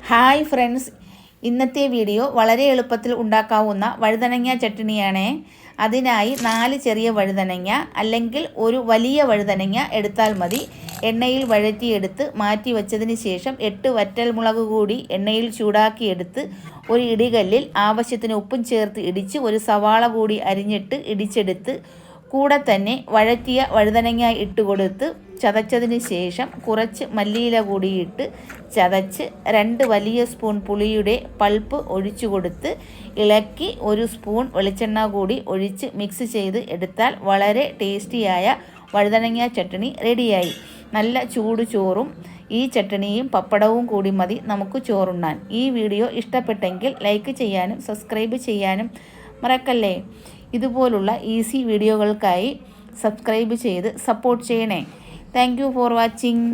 Hi friends, ഇന്നത്തെ video വളരെ എളുപ്പത്തിൽ ഉണ്ടാക്കാവുന്ന വഴുതനങ്ങ ചട്നിയാണ്. അതിനായി 4 ചെറിയ വഴുതനങ്ങ അല്ലെങ്കിൽ ഒരു വലിയ വഴുതനങ്ങ എടുത്താൽ മതി. എണ്ണയിൽ വഴറ്റിയെടുത്ത് മാറ്റി വച്ചതിന് ശേഷം 8 വറ്റൽമുളക് കൂടി എണ്ണയിൽ ചൂടാക്കിയെടുത്ത് ഒരു ഇടികല്ലിൽ ആവശ്യത്തിന് ഉപ്പും ചേർത്ത് ഇടിച്ച് ഒരു സവാള കൂടി അരിഞ്ഞിട്ട് ഇടിച്ചെടുത്ത് കൂടെ തന്നെ വഴറ്റിയ വഴുതനങ്ങ ഇട്ട് കൊടുത്ത് ചതച്ചതിന് ശേഷം കുറച്ച് മല്ലിയില കൂടിയിട്ട് ചതച്ച് 2 വലിയ സ്പൂൺ പുളിയുടെ പൾപ്പ് ഒഴിച്ചു കൊടുത്ത് ഇളക്കി 1 സ്പൂൺ വെളിച്ചെണ്ണ കൂടി ഒഴിച്ച് മിക്സ് ചെയ്ത് എടുത്താൽ വളരെ ടേസ്റ്റിയായ വഴുതനങ്ങ ചട്നി റെഡിയായി. നല്ല ചൂട് ചോറും ഈ ചട്നിയും പപ്പടവും കൂടി മതി നമുക്ക് ചോറുണ്ണാൻ. ഈ വീഡിയോ ഇഷ്ടപ്പെട്ടെങ്കിൽ ലൈക്ക് ചെയ്യാനും സബ്സ്ക്രൈബ് ചെയ്യാനും മറക്കല്ലേ. ഇതുപോലുള്ള ഈസി വീഡിയോകൾക്കായി സബ്സ്ക്രൈബ് ചെയ്ത് സപ്പോർട്ട് ചെയ്യണേ. Thank you for watching.